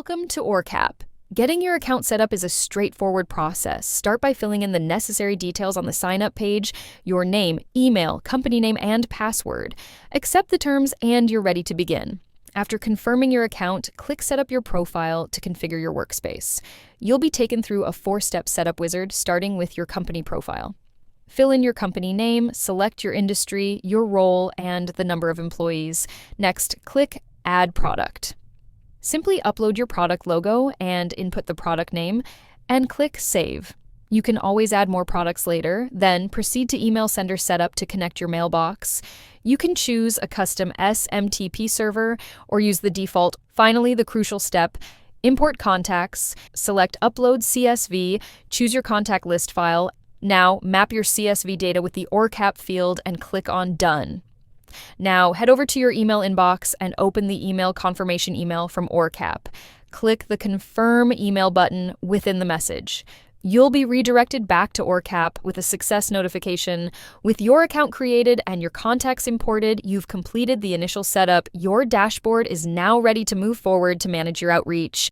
Welcome to Orkap. Getting your account set up is a straightforward process. Start by filling in the necessary details on the sign-up page, your name, email, company name, and password. Accept the terms and you're ready to begin. After confirming your account, click Set up your profile to configure your workspace. You'll be taken through a 4-step setup wizard starting with your company profile. Fill in your company name, select your industry, your role, and the number of employees. Next, click Add Product. Simply upload your product logo and input the product name, and click Save. You can always add more products later, then proceed to email sender setup to connect your mailbox. You can choose a custom SMTP server or use the default. Finally, the crucial step, import contacts, select Upload CSV, choose your contact list file. Now, map your CSV data with the Orkap field and click on Done. Now, head over to your email inbox and open the email confirmation email from Orkap. Click the Confirm Email button within the message. You'll be redirected back to Orkap with a success notification. With your account created and your contacts imported, you've completed the initial setup. Your dashboard is now ready to move forward to manage your outreach.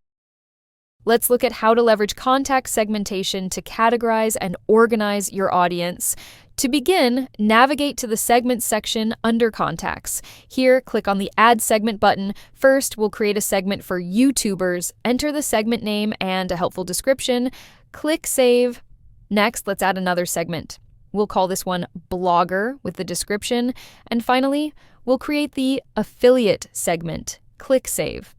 Let's look at how to leverage contact segmentation to categorize and organize your audience. To begin, navigate to the Segments section under Contacts. Here, click on the Add Segment button. First, we'll create a segment for YouTubers. Enter the segment name and a helpful description. Click Save. Next, let's add another segment. We'll call this one Blogger with the description. And finally, we'll create the Affiliate segment. Click Save.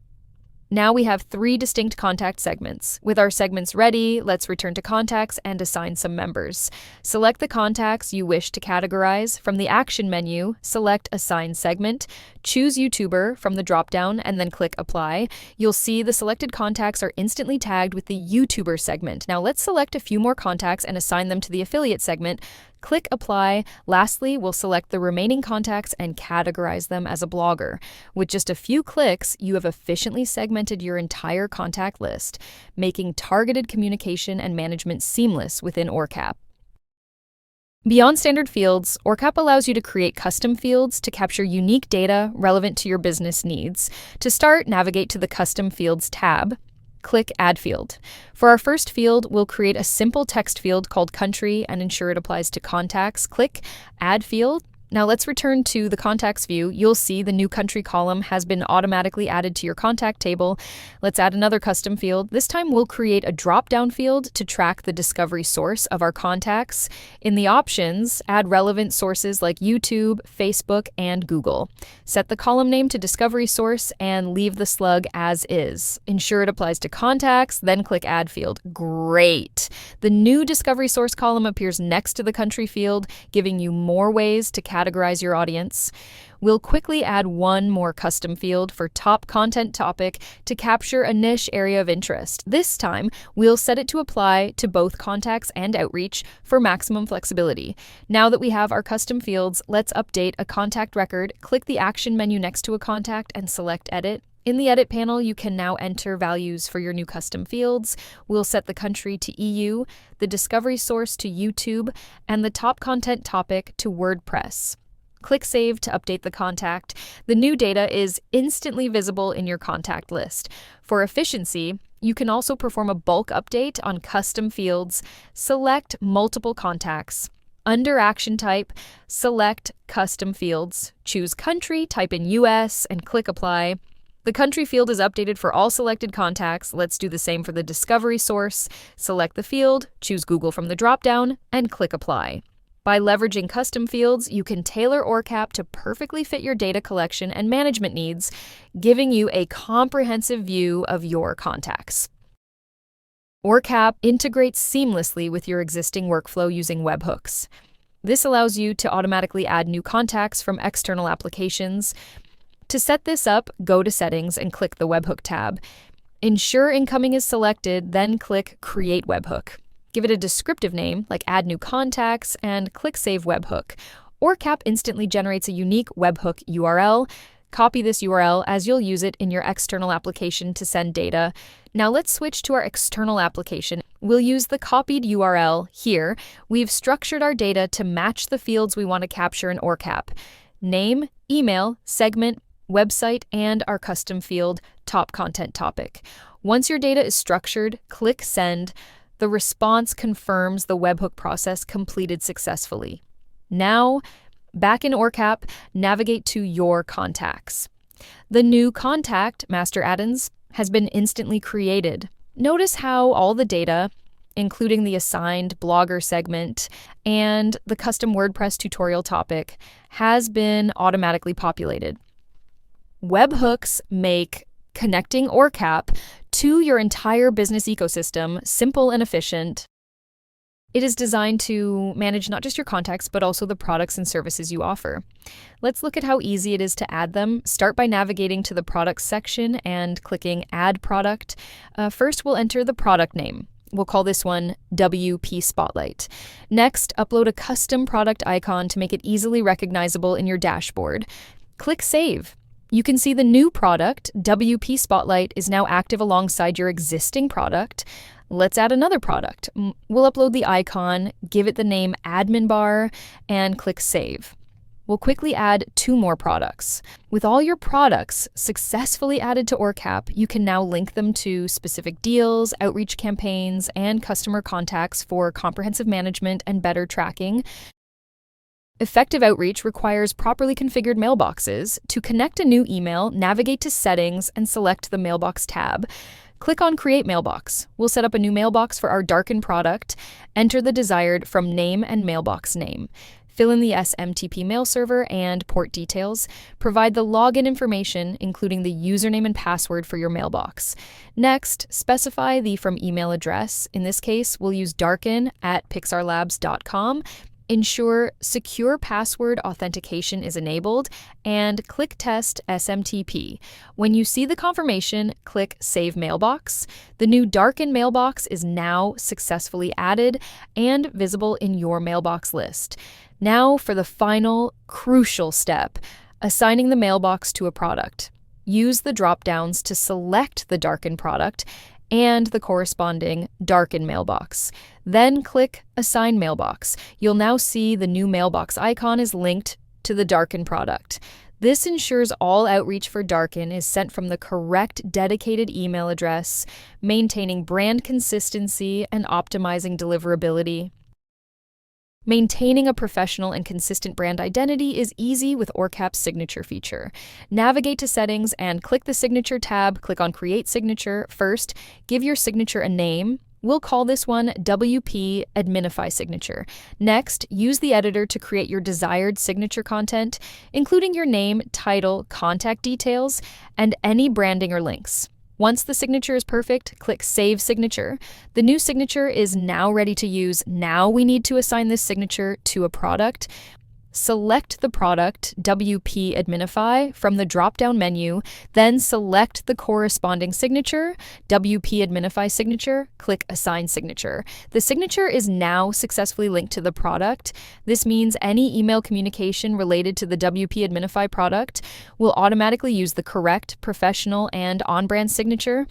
Now we have 3 distinct contact segments. With our segments ready, let's return to Contacts and assign some members. Select the contacts you wish to categorize. From the Action menu, select Assign Segment. Choose YouTuber from the dropdown and then click Apply. You'll see the selected contacts are instantly tagged with the YouTuber segment. Now let's select a few more contacts and assign them to the Affiliate segment. Click Apply. Lastly, we'll select the remaining contacts and categorize them as a blogger. With just a few clicks, you have efficiently segmented your entire contact list, making targeted communication and management seamless within Orkap. Beyond standard fields, Orkap allows you to create custom fields to capture unique data relevant to your business needs. To start, navigate to the Custom Fields tab. Click Add Field. For our first field, we'll create a simple text field called Country and ensure it applies to contacts. Click Add Field. Now let's return to the contacts view. You'll see the new country column has been automatically added to your contact table. Let's add another custom field. This time we'll create a drop-down field to track the discovery source of our contacts. In the options, add relevant sources like YouTube, Facebook, and Google. Set the column name to discovery source and leave the slug as is. Ensure it applies to contacts, then click Add Field. Great! The new discovery source column appears next to the country field, giving you more ways to categorize your audience. We'll quickly add one more custom field for top content topic to capture a niche area of interest. This time, we'll set it to apply to both contacts and outreach for maximum flexibility. Now that we have our custom fields, let's update a contact record. Click the Action menu next to a contact and select Edit. In the Edit panel, you can now enter values for your new custom fields. We'll set the country to EU, the discovery source to YouTube, and the top content topic to WordPress. Click Save to update the contact. The new data is instantly visible in your contact list. For efficiency, you can also perform a bulk update on custom fields. Select multiple contacts. Under Action Type, select Custom Fields. Choose Country, type in US, and click Apply. The country field is updated for all selected contacts. Let's do the same for the discovery source. Select the field, choose Google from the dropdown, and click Apply. By leveraging custom fields, you can tailor Orkap to perfectly fit your data collection and management needs, giving you a comprehensive view of your contacts. Orkap integrates seamlessly with your existing workflow using Webhooks. This allows you to automatically add new contacts from external applications. To set this up, go to Settings and click the Webhook tab. Ensure incoming is selected, then click Create Webhook. Give it a descriptive name, like Add New Contacts, and click Save Webhook. Orkap instantly generates a unique webhook URL. Copy this URL as you'll use it in your external application to send data. Now let's switch to our external application. We'll use the copied URL here. We've structured our data to match the fields we want to capture in Orkap: name, email, segment, website, and our custom field, top content topic. Once your data is structured, click Send. The response confirms the webhook process completed successfully. Now, back in Orkap, navigate to your contacts. The new contact, Master Add-ins, has been instantly created. Notice how all the data, including the assigned blogger segment and the custom WordPress tutorial topic, has been automatically populated. Webhooks make connecting Orkap to your entire business ecosystem simple and efficient. It is designed to manage not just your contacts, but also the products and services you offer. Let's look at how easy it is to add them. Start by navigating to the products section and clicking Add Product. First, we'll enter the product name. We'll call this one WP Spotlight. Next, upload a custom product icon to make it easily recognizable in your dashboard. Click Save. You can see the new product, WP Spotlight, is now active alongside your existing product. Let's add another product. We'll upload the icon, give it the name Admin Bar, and click Save. We'll quickly add 2 more products. With all your products successfully added to Orkap, you can now link them to specific deals, outreach campaigns, and customer contacts for comprehensive management and better tracking. Effective outreach requires properly configured mailboxes. To connect a new email, navigate to Settings and select the Mailbox tab. Click on Create Mailbox. We'll set up a new mailbox for our darkened product. Enter the desired from name and mailbox name. Fill in the SMTP mail server and port details. Provide the login information, including the username and password for your mailbox. Next, specify the from email address. In this case, we'll use darken@pixarlabs.com. Ensure secure password authentication is enabled, and click Test SMTP. When you see the confirmation, click Save Mailbox. The new Darken Mailbox is now successfully added and visible in your mailbox list. Now for the final, crucial step, assigning the mailbox to a product. Use the drop-downs to select the Darken product and the corresponding Darken mailbox. Then click Assign Mailbox. You'll now see the new mailbox icon is linked to the Darken product. This ensures all outreach for Darken is sent from the correct dedicated email address, maintaining brand consistency and optimizing deliverability. Maintaining a professional and consistent brand identity is easy with Orkap's signature feature. Navigate to Settings and click the Signature tab. Click on Create Signature. First, give your signature a name. We'll call this one WP Adminify Signature. Next, use the editor to create your desired signature content, including your name, title, contact details, and any branding or links. Once the signature is perfect, click Save Signature. The new signature is now ready to use. Now we need to assign this signature to a product. Select the product, WP Adminify, from the drop-down menu, then select the corresponding signature, WP Adminify Signature, click Assign Signature. The signature is now successfully linked to the product. This means any email communication related to the WP Adminify product will automatically use the correct, professional, and on-brand signature.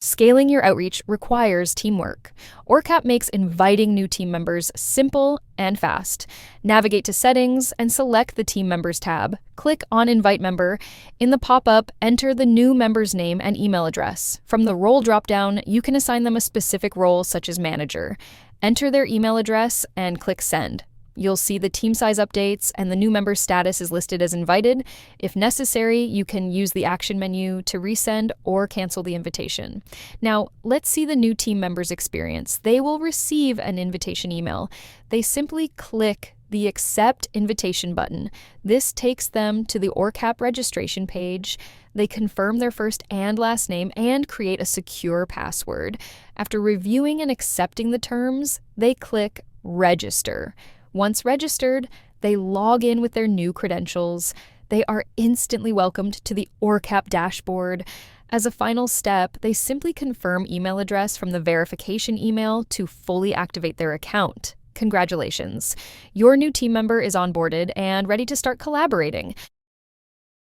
Scaling your outreach requires teamwork. Orkap makes inviting new team members simple and fast. Navigate to Settings and select the Team Members tab. Click on Invite Member. In the pop-up, enter the new member's name and email address. From the role drop-down, you can assign them a specific role such as manager. Enter their email address and click Send. You'll see the team size updates and the new member's status is listed as invited. If necessary, you can use the action menu to resend or cancel the invitation. Now, let's see the new team members' experience. They will receive an invitation email. They simply click the Accept Invitation button. This takes them to the Orkap registration page. They confirm their first and last name and create a secure password. After reviewing and accepting the terms, they click Register. Once registered, they log in with their new credentials. They are instantly welcomed to the Orkap dashboard. As a final step, they simply confirm email address from the verification email to fully activate their account. Congratulations! Your new team member is onboarded and ready to start collaborating.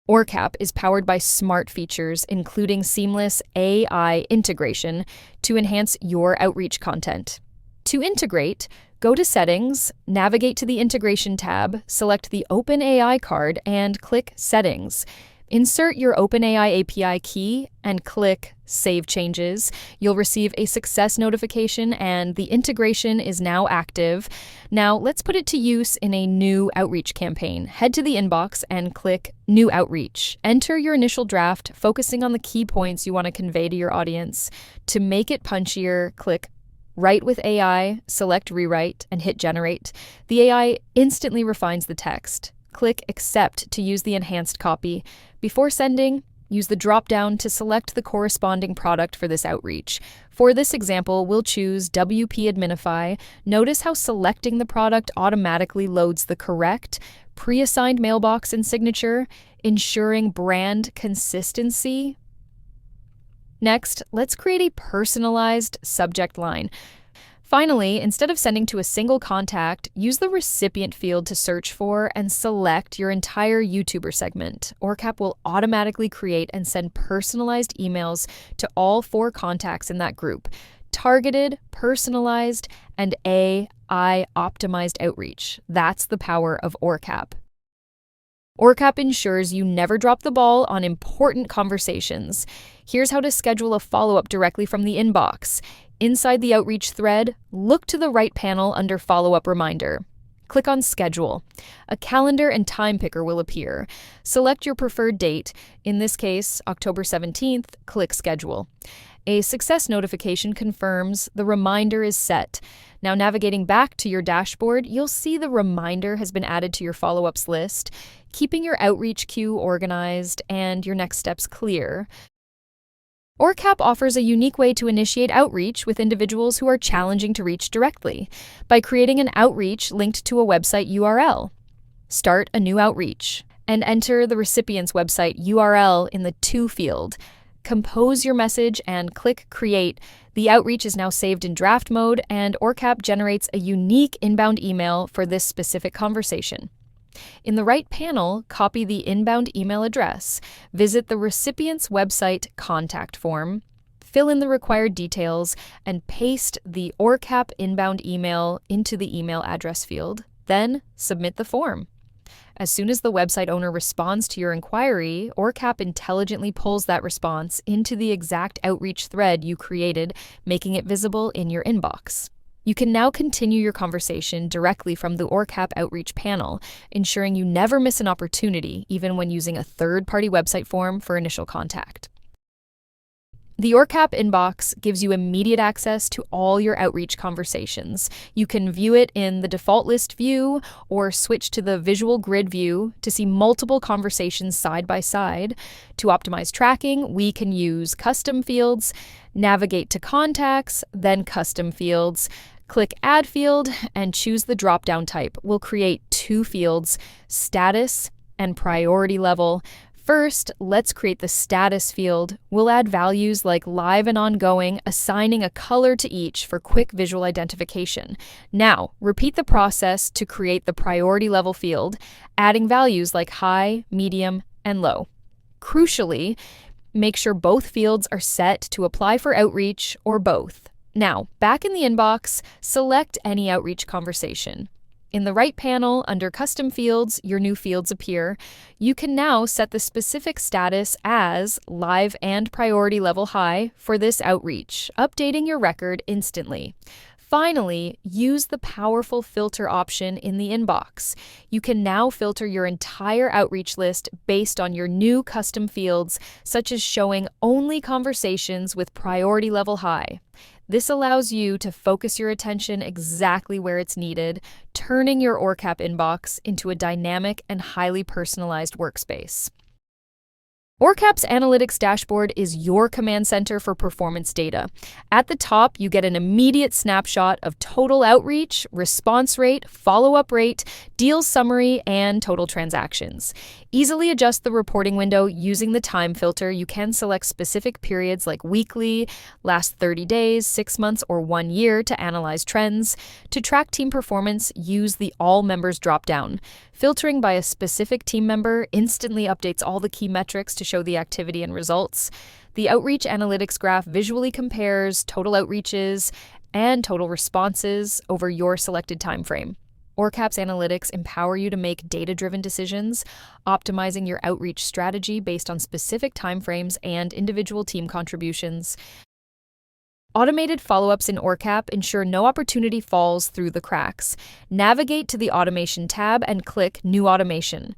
Orkap is powered by smart features, including seamless AI integration to enhance your outreach content. To integrate, go to Settings, navigate to the Integration tab, select the Open AI card, and click Settings. Insert your OpenAI API key and click Save Changes. You'll receive a success notification and the integration is now active. Now let's put it to use in a new outreach campaign. Head to the inbox and click New Outreach. Enter your initial draft, focusing on the key points you want to convey to your audience. To make it punchier, click Write with AI, select Rewrite, and hit Generate. The AI instantly refines the text. Click Accept to use the enhanced copy. Before sending, use the drop-down to select the corresponding product for this outreach. For this example, we'll choose WP Adminify. Notice how selecting the product automatically loads the correct, pre-assigned mailbox and signature, ensuring brand consistency. Next, let's create a personalized subject line. Finally, instead of sending to a single contact, use the recipient field to search for and select your entire YouTuber segment. Orkap will automatically create and send personalized emails to all 4 contacts in that group. Targeted, personalized, and AI-optimized outreach. That's the power of Orkap. Orkap ensures you never drop the ball on important conversations. Here's how to schedule a follow-up directly from the inbox. Inside the outreach thread, look to the right panel under Follow-up Reminder. Click on Schedule. A calendar and time picker will appear. Select your preferred date. In this case, October 17th, click Schedule. A success notification confirms the reminder is set. Now, navigating back to your dashboard, you'll see the reminder has been added to your follow-ups list, keeping your outreach queue organized and your next steps clear. Orkap offers a unique way to initiate outreach with individuals who are challenging to reach directly by creating an outreach linked to a website URL. Start a new outreach and enter the recipient's website URL in the To field. Compose your message and click Create. The outreach is now saved in draft mode, and Orkap generates a unique inbound email for this specific conversation. In the right panel, copy the inbound email address, visit the recipient's website contact form, fill in the required details, and paste the Orkap inbound email into the email address field. Then submit the form. As soon as the website owner responds to your inquiry, Orkap intelligently pulls that response into the exact outreach thread you created, making it visible in your inbox. You can now continue your conversation directly from the Orkap Outreach panel, ensuring you never miss an opportunity, even when using a third-party website form for initial contact. The Orkap inbox gives you immediate access to all your outreach conversations. You can view it in the default list view or switch to the visual grid view to see multiple conversations side by side. To optimize tracking, we can use custom fields, navigate to contacts, then custom fields. Click Add Field and choose the drop-down type. We'll create 2 fields, status and priority level. First, let's create the status field. We'll add values like live and ongoing, assigning a color to each for quick visual identification. Now, repeat the process to create the priority level field, adding values like high, medium, and low. Crucially, make sure both fields are set to apply for outreach or both. Now, back in the inbox, select any outreach conversation. In the right panel, under Custom Fields, your new fields appear. You can now set the specific status as Live and Priority Level High for this outreach, updating your record instantly. Finally, use the powerful filter option in the inbox. You can now filter your entire outreach list based on your new custom fields, such as showing only conversations with priority level high. This allows you to focus your attention exactly where it's needed, turning your Orkap inbox into a dynamic and highly personalized workspace. Orkap's analytics dashboard is your command center for performance data. At the top, you get an immediate snapshot of total outreach, response rate, follow-up rate, deal summary, and total transactions. Easily adjust the reporting window using the time filter. You can select specific periods like weekly, last 30 days, 6 months, or 1 year to analyze trends. To track team performance, use the All Members dropdown. Filtering by a specific team member instantly updates all the key metrics to show the activity and results. The Outreach Analytics graph visually compares total outreaches and total responses over your selected time frame. Orkap's analytics empower you to make data-driven decisions, optimizing your outreach strategy based on specific timeframes and individual team contributions. Automated follow-ups in Orkap ensure no opportunity falls through the cracks. Navigate to the Automation tab and click New Automation.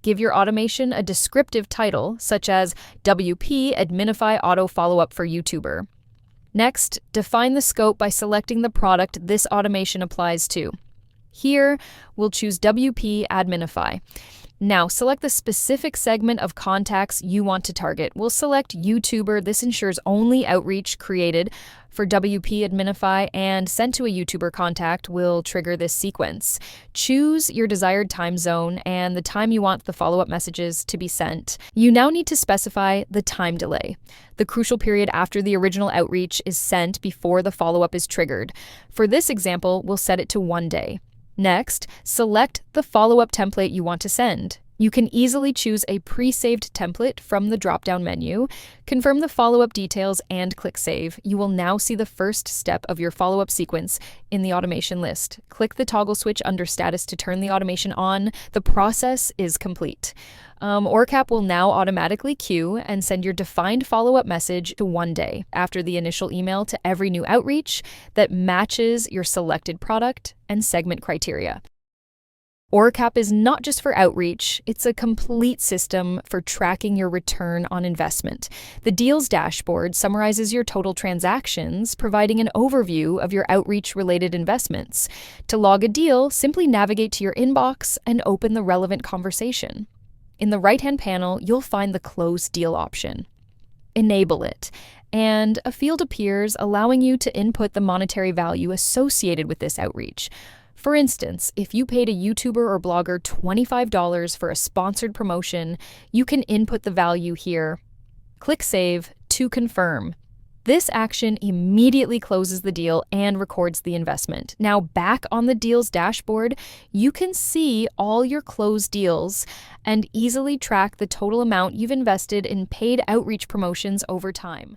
Give your automation a descriptive title, such as WP Adminify Auto Follow-Up for YouTuber. Next, define the scope by selecting the product this automation applies to. Here, we'll choose WP Adminify. Now, select the specific segment of contacts you want to target. We'll select YouTuber. This ensures only outreach created for WP Adminify and sent to a YouTuber contact will trigger this sequence. Choose your desired time zone and the time you want the follow-up messages to be sent. You now need to specify the time delay, the crucial period after the original outreach is sent before the follow-up is triggered. For this example, we'll set it to 1 day. Next, select the follow-up template you want to send. You can easily choose a pre-saved template from the drop-down menu, confirm the follow-up details, and click Save. You will now see the first step of your follow-up sequence in the automation list. Click the toggle switch under Status to turn the automation on. The process is complete. Orkap will now automatically queue and send your defined follow-up message to 1 day after the initial email to every new outreach that matches your selected product and segment criteria. Orkap is not just for outreach, it's a complete system for tracking your return on investment. The Deals dashboard summarizes your total transactions, providing an overview of your outreach-related investments. To log a deal, simply navigate to your inbox and open the relevant conversation. In the right-hand panel, you'll find the Close Deal option. Enable it, and a field appears allowing you to input the monetary value associated with this outreach. For instance, if you paid a YouTuber or blogger $25 for a sponsored promotion, you can input the value here. Click Save to confirm. This action immediately closes the deal and records the investment. Now, back on the Deals dashboard, you can see all your closed deals and easily track the total amount you've invested in paid outreach promotions over time.